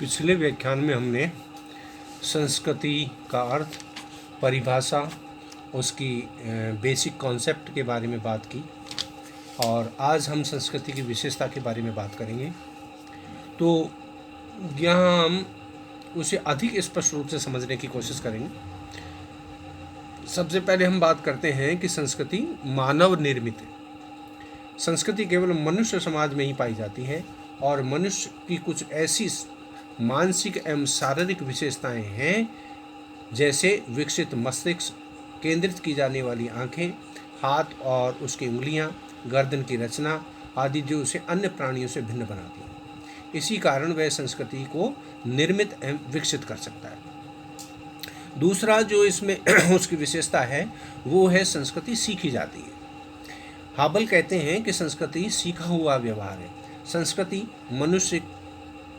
पिछले व्याख्यान में हमने संस्कृति का अर्थ, परिभाषा, उसकी बेसिक कॉन्सेप्ट के बारे में बात की और आज हम संस्कृति की विशेषता के बारे में बात करेंगे। तो यहाँ हम उसे अधिक स्पष्ट रूप से समझने की कोशिश करेंगे। सबसे पहले हम बात करते हैं कि संस्कृति मानव निर्मित है। संस्कृति केवल मनुष्य समाज में ही पाई जाती है और मनुष्य की कुछ ऐसी मानसिक एवं शारीरिक विशेषताएं हैं, जैसे विकसित मस्तिष्क, केंद्रित की जाने वाली आंखें, हाथ और उसकी उंगलियां, गर्दन की रचना आदि, जो उसे अन्य प्राणियों से भिन्न बनाती हैं। इसी कारण वह संस्कृति को निर्मित एवं विकसित कर सकता है। दूसरा जो इसमें उसकी विशेषता है वो है संस्कृति सीखी जाती है। हाबल कहते हैं कि संस्कृति सीखा हुआ व्यवहार है। संस्कृति मनुष्य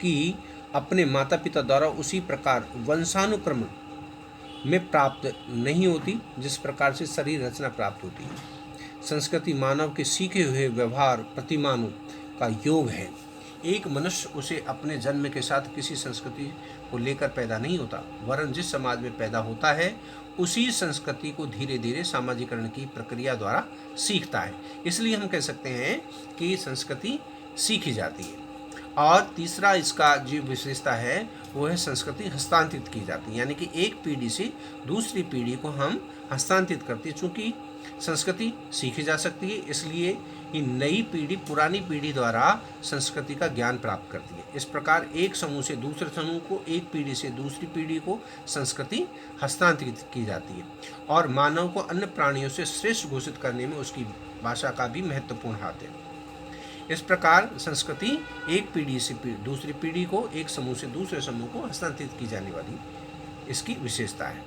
की अपने माता पिता द्वारा उसी प्रकार वंशानुक्रमण में प्राप्त नहीं होती जिस प्रकार से शरीर रचना प्राप्त होती है। संस्कृति मानव के सीखे हुए व्यवहार प्रतिमानों का योग है। एक मनुष्य उसे अपने जन्म के साथ किसी संस्कृति को लेकर पैदा नहीं होता, वरन जिस समाज में पैदा होता है उसी संस्कृति को धीरे धीरे सामाजिकरण की प्रक्रिया द्वारा सीखता है। इसलिए हम कह सकते हैं कि संस्कृति सीखी जाती है। और तीसरा इसका जो विशेषता है वो है संस्कृति हस्तांतरित की जाती है, यानी कि एक पीढ़ी से दूसरी पीढ़ी को हम हस्तांतरित करते हैं। चूँकि संस्कृति सीखी जा सकती है, इसलिए ये नई पीढ़ी पुरानी पीढ़ी द्वारा संस्कृति का ज्ञान प्राप्त करती है। इस प्रकार एक समूह से दूसरे समूह को, एक पीढ़ी से दूसरी पीढ़ी को संस्कृति हस्तांतरित की जाती है। और मानव को अन्य प्राणियों से श्रेष्ठ घोषित करने में उसकी भाषा का भी महत्वपूर्ण हाथ है। इस प्रकार संस्कृति एक पीढ़ी से दूसरी पीढ़ी को, एक समूह से दूसरे समूह को हस्तांतरित की जाने वाली इसकी विशेषता है।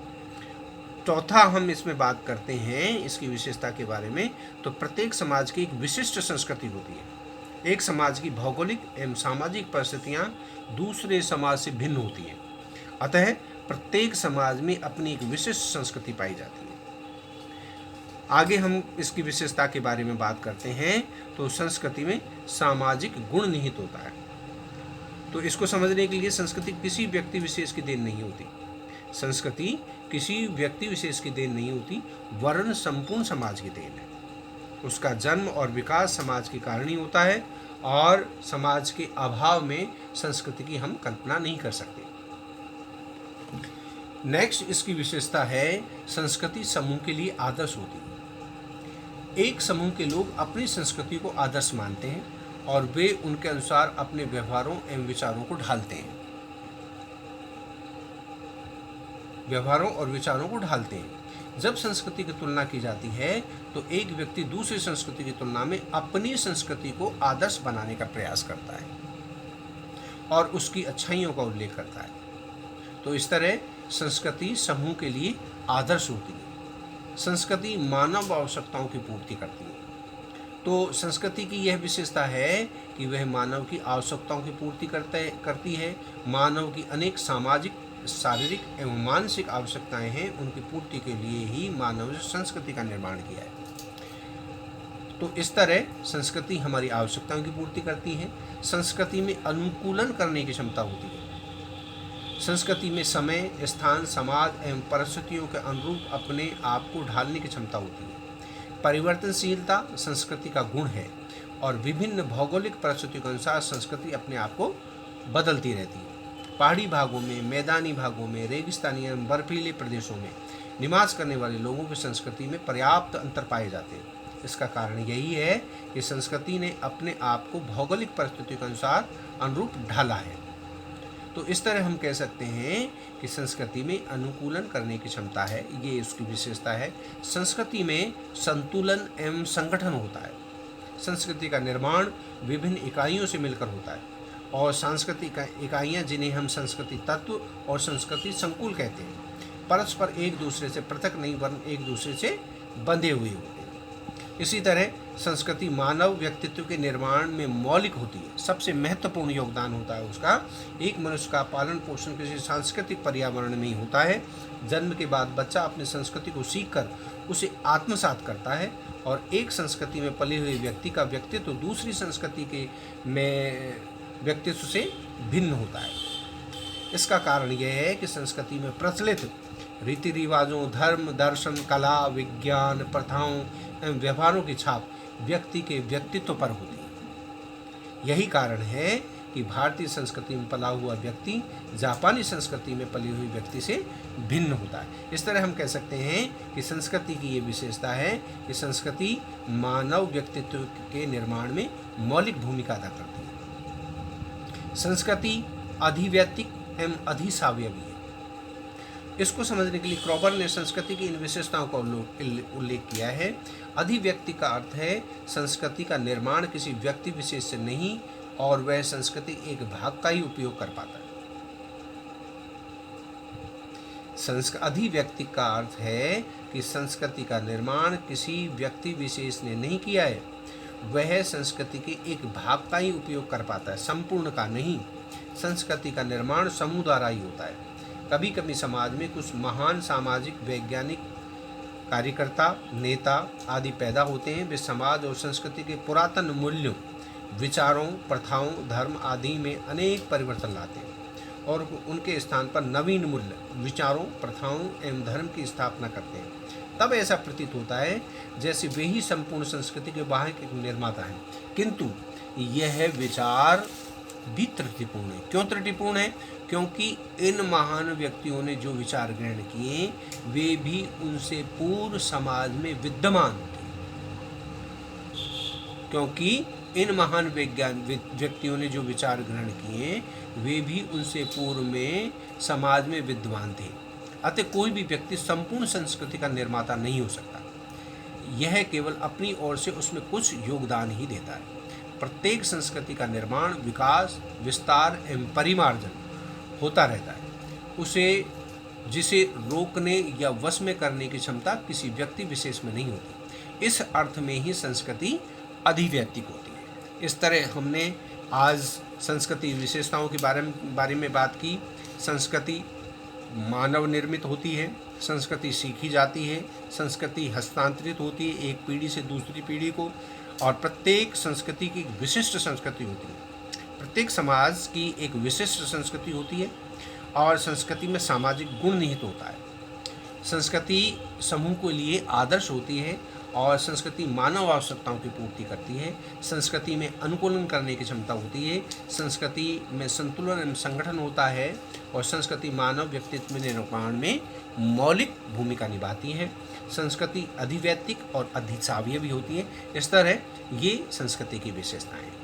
चौथा हम इसमें बात करते हैं इसकी विशेषता के बारे में, तो प्रत्येक समाज की एक विशिष्ट संस्कृति होती है। एक समाज की भौगोलिक एवं सामाजिक परिस्थितियां दूसरे समाज से भिन्न होती हैं, अतः प्रत्येक समाज में अपनी एक विशिष्ट संस्कृति पाई जाती है। आगे हम इसकी विशेषता के बारे में बात करते हैं, तो संस्कृति में सामाजिक गुण निहित होता है। तो इसको समझने के लिए संस्कृति किसी व्यक्ति विशेष की देन नहीं होती। संस्कृति किसी व्यक्ति विशेष की देन नहीं होती, वरन संपूर्ण समाज की देन है। उसका जन्म और विकास समाज के कारण ही होता है और समाज के अभाव में संस्कृति की हम कल्पना नहीं कर सकते। नेक्स्ट इसकी विशेषता है संस्कृति समूह के लिए आदर्श होती है। एक समूह के लोग अपनी संस्कृति को आदर्श मानते हैं और वे उनके अनुसार अपने व्यवहारों एवं विचारों को ढालते हैं। जब संस्कृति की तुलना की जाती है तो एक व्यक्ति दूसरी संस्कृति की तुलना में अपनी संस्कृति को आदर्श बनाने का प्रयास करता है और उसकी अच्छाइयों का उल्लेख करता है। तो इस तरह संस्कृति समूह के लिए आदर्श होती है। संस्कृति मानव आवश्यकताओं की पूर्ति करती है। तो संस्कृति की यह विशेषता है कि वह मानव की आवश्यकताओं की पूर्ति करती है। मानव की अनेक सामाजिक, शारीरिक एवं मानसिक आवश्यकताएं हैं, उनकी पूर्ति के लिए ही मानव संस्कृति का निर्माण किया है। तो इस तरह संस्कृति हमारी आवश्यकताओं की पूर्ति करती है। संस्कृति में अनुकूलन करने की क्षमता होती है। संस्कृति में समय, स्थान, समाज एवं परिस्थितियों के अनुरूप अपने आप को ढालने की क्षमता होती है। परिवर्तनशीलता संस्कृति का गुण है और विभिन्न भौगोलिक परिस्थितियों के अनुसार संस्कृति अपने आप को बदलती रहती है। पहाड़ी भागों में, मैदानी भागों में, रेगिस्तानी एवं बर्फीले प्रदेशों में निवास करने वाले लोगों की संस्कृति में पर्याप्त अंतर पाए जाते हैं। इसका कारण यही है कि संस्कृति ने अपने आप को भौगोलिक परिस्थितियों के अनुसार अनुरूप ढाला है। तो इस तरह हम कह सकते हैं कि संस्कृति में अनुकूलन करने की क्षमता है, ये उसकी विशेषता है। संस्कृति में संतुलन एवं संगठन होता है। संस्कृति का निर्माण विभिन्न इकाइयों से मिलकर होता है और सांस्कृतिक इकाइयाँ, जिन्हें हम संस्कृति तत्व और संस्कृति संकुल कहते हैं, परस्पर एक दूसरे से पृथक नहीं वरन एक दूसरे से बंधे हुए होते हैं। इसी तरह संस्कृति मानव व्यक्तित्व के निर्माण में मौलिक होती है। सबसे महत्वपूर्ण योगदान होता है उसका। एक मनुष्य का पालन पोषण किसी सांस्कृतिक पर्यावरण में ही होता है। जन्म के बाद बच्चा अपनी संस्कृति को सीखकर उसे आत्मसात करता है और एक संस्कृति में पले हुए व्यक्ति का व्यक्तित्व दूसरी संस्कृति के में व्यक्तित्व से भिन्न होता है। इसका कारण यह है कि संस्कृति में प्रचलित रीति रिवाजों, धर्म, दर्शन, कला, विज्ञान, प्रथाओं एवं व्यवहारों की छाप व्यक्ति के व्यक्तित्व पर होती है। यही कारण है कि भारतीय संस्कृति में पला हुआ व्यक्ति जापानी संस्कृति में पली हुई व्यक्ति से भिन्न होता है। इस तरह हम कह सकते हैं कि संस्कृति की ये विशेषता है कि संस्कृति मानव व्यक्तित्व के निर्माण में मौलिक भूमिका अदा करती है। संस्कृति अधिवैयक्तिक एवं अधिसावयवी है। इसको समझने के लिए क्रॉबर ने संस्कृति की इन विशेषताओं का उल्लेख किया है। अधिव्यक्ति का अर्थ है संस्कृति का निर्माण किसी व्यक्ति विशेष से नहीं और वह संस्कृति एक भाग का ही उपयोग कर पाता है। अधिव्यक्ति का अर्थ है कि संस्कृति का निर्माण किसी व्यक्ति विशेष ने नहीं किया है, वह संस्कृति के एक भाग का ही उपयोग कर पाता है, संपूर्ण का नहीं। संस्कृति का निर्माण समूह द्वारा ही होता है। कभी कभी समाज में कुछ महान सामाजिक, वैज्ञानिक, कार्यकर्ता, नेता आदि पैदा होते हैं। वे समाज और संस्कृति के पुरातन मूल्यों, विचारों, प्रथाओं, धर्म आदि में अनेक परिवर्तन लाते हैं और उनके स्थान पर नवीन मूल्य, विचारों, प्रथाओं एवं धर्म की स्थापना करते हैं। तब ऐसा प्रतीत होता है जैसे वे ही संपूर्ण संस्कृति के वाहक एक निर्माता हैं। किंतु यह विचार भी त्रुटिपूर्ण है। क्यों त्रुटिपूर्ण है? क्योंकि इन महान व्यक्तियों ने जो विचार ग्रहण किए वे भी उनसे पूर्व समाज में विद्यमान थे। क्योंकि इन महान व्यक्तियों ने जो विचार ग्रहण किए वे भी उनसे पूर्व में समाज में विद्यमान थे। अतः कोई भी व्यक्ति संपूर्ण संस्कृति का निर्माता नहीं हो सकता। यह केवल अपनी ओर से उसमें कुछ योगदान ही देता है। प्रत्येक संस्कृति का निर्माण, विकास, विस्तार एवं परिमार्जन होता रहता है। जिसे रोकने या वश में करने की क्षमता किसी व्यक्ति विशेष में नहीं होती। इस अर्थ में ही संस्कृति अधिवैयक्तिक होती है। इस तरह हमने आज संस्कृति विशेषताओं के बारे में बात की। संस्कृति मानव निर्मित होती है, संस्कृति सीखी जाती है, संस्कृति हस्तांतरित होती है एक पीढ़ी से दूसरी पीढ़ी को, और प्रत्येक संस्कृति की विशिष्ट संस्कृति होती है। प्रत्येक समाज की एक विशिष्ट संस्कृति होती है और संस्कृति में सामाजिक गुण निहित होता है। संस्कृति समूह के लिए आदर्श होती है और संस्कृति मानव आवश्यकताओं की पूर्ति करती है। संस्कृति में अनुकूलन करने की क्षमता होती है। संस्कृति में संतुलन एवं संगठन होता है और संस्कृति मानव व्यक्तित्व निर्माण में मौलिक भूमिका निभाती है। संस्कृति अधिवैयक्तिक और अधिसावयवी भी होती है। इस तरह ये संस्कृति की विशेषताएं हैं।